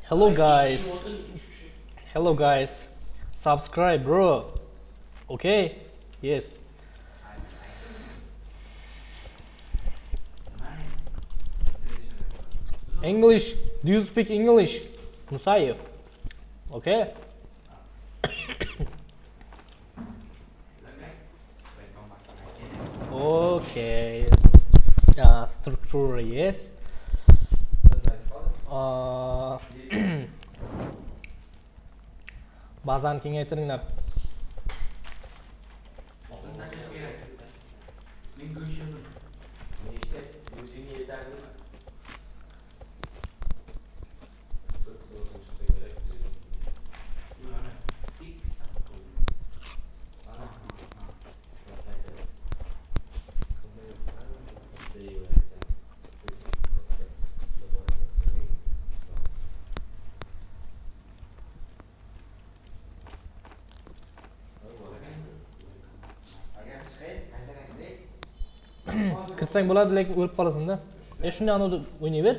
Hello guys. Hello guys. Subscribe, bro. Okay? Yes. English. Do you speak English? Musayev. Okay? Okay. Structure, yes. Bazani kengaytiringlar. Kirsang bo'ladi, lekin o'lib qolasan-da. Shunday anavda o'ynayver.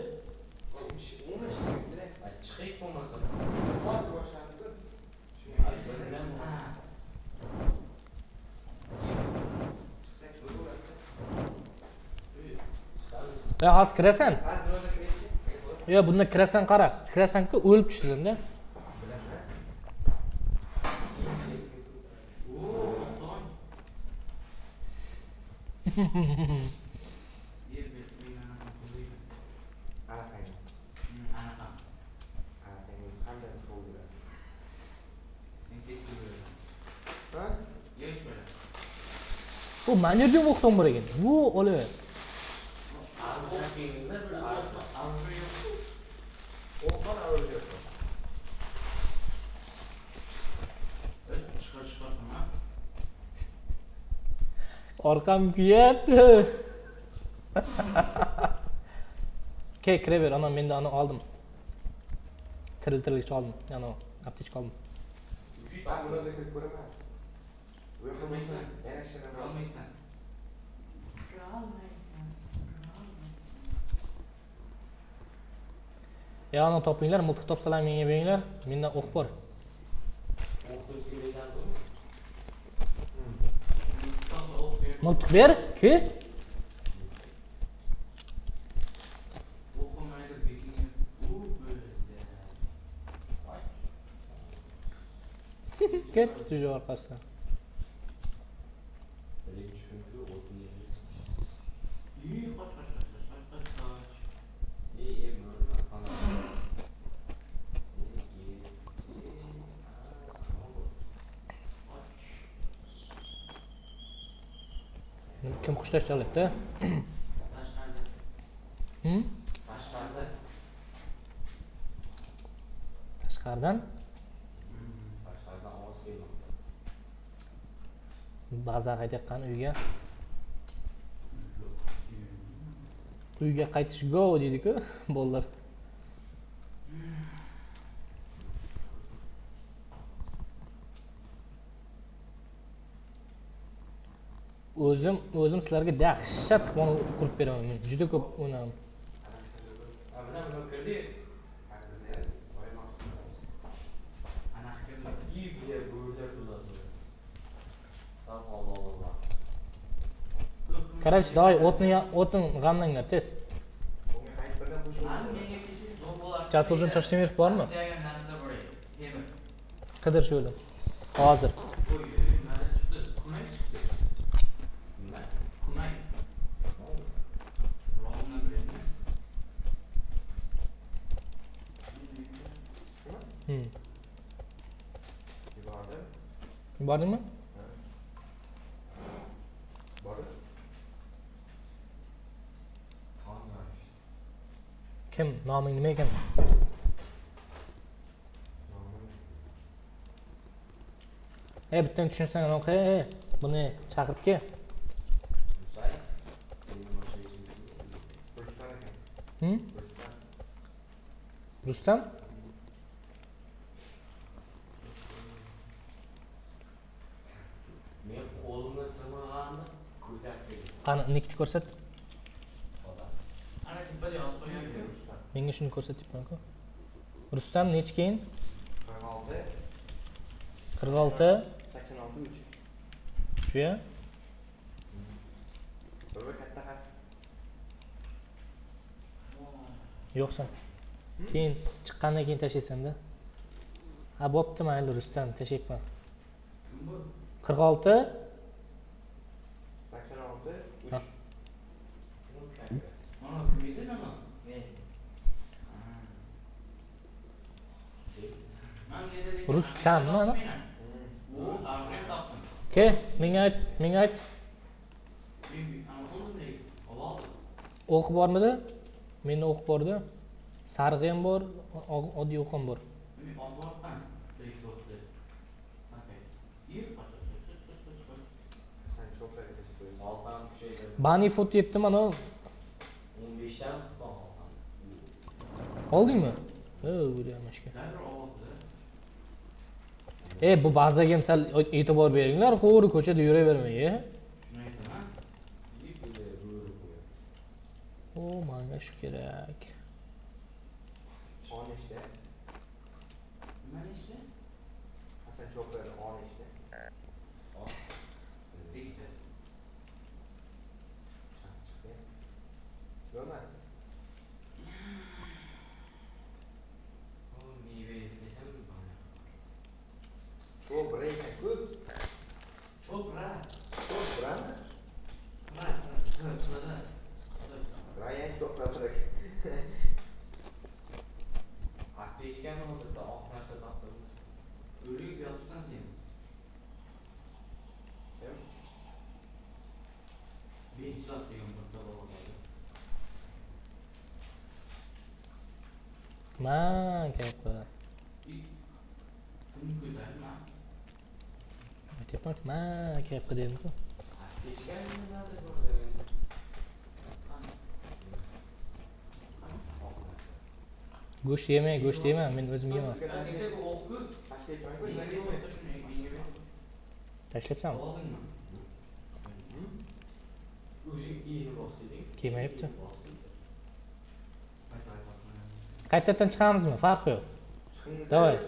Ya hozir kirasan. Yo, bunda kirasan, qara. Kirasan-ku o'lib tushasan-da. Bu men yerda o'qdan bor ekan. Bu olaver. Orqam kuyapti. Ke kiraver, ana menda ani oldim. Tiriltirlik oldim. Yana aptechka oldim. Ya ana topinglar, miltiq topsalar menga beringlar. Menda o'q bor. Miltiq ber, ki. Ket tuju arkasına. Kim kuşlar çalıktı? Hı? Tashqaridan? Baza qaytayotgan uyga. Uyga qaytish go deydi-ku, bolalar. O'zim sizlarga dahshat qurib beraman. Juda ko'p o'ynadim. Короче, давай o'tin g'amlanglar tez. Jasurjon Toshtemirov bormi? Qidir shu yerda. Hozir. Bordingmi? Kim? Noming nima ekan? Bittani tushunsan, o'qi. Buni chaqirib kel. Rustam? Men qo'limni sig'mag'anni ko'tarib. Qani, nikni ko'rsat. Ana tepada yozib qo'ygan. Menga shuni ko'rsatyapman-ku. Rustam nechi keyin? 46, 46. 86, 3. Shu ya. Bir katta harf. Yo'qsan. Keyin chiqqandan keyin tashlaysan-da. Ha, bo'pti, mayli Rustam, tashlayman. 46. 86, 3. Ha. Mana kim edi nima? Men. Rustammi ana? Bu arjun topdim. Ke, menga ayt, menga ayt. O'q bormidi? Menda o'q bordi. Sariq ham bor, oddiy o'q ham bor. Sen çok da teşekkür ederim. Altan şeyde Bani foto yetdim ana. 15'ten bak Altan. Oldingmi? O'rganishga. Nerede oldu? Bu ba'ziga ham sal e'tibor beringlar, qo'g'ri ko'chada yuravermang. Shuni aytaman. İyi bir de böyle koyuyor. O, menga shu kerak. 10 işte. Nima ishda? Hasan çok böyle 10 işte. Teksa. Çıktı. Görmedin. O meyve desem mi bana? Çok break. Good. Çok rahat. Çok brand. Rahat. Ryan çok rahat. Ateşken oldu da alt narsa taktım. Ölüyü bir yaptıktan sen. Değil mi? Bir saat diyorum burada babamda. Ma, gap. Kun güzel mi? Aytyapman, ma, gap dedim-ku. Ateşken mi nerede burada? Go'sht yemang, go'sht yema, men o'zim yeyman. Ateşte bu oku. Başka hiç var mı? Tashlabsanmi? Oldingmi? O'zing kiyinib olsang. Kiymayapti. Ayt. Qaytadan chiqamizmi? Farqi yo'q. Давай.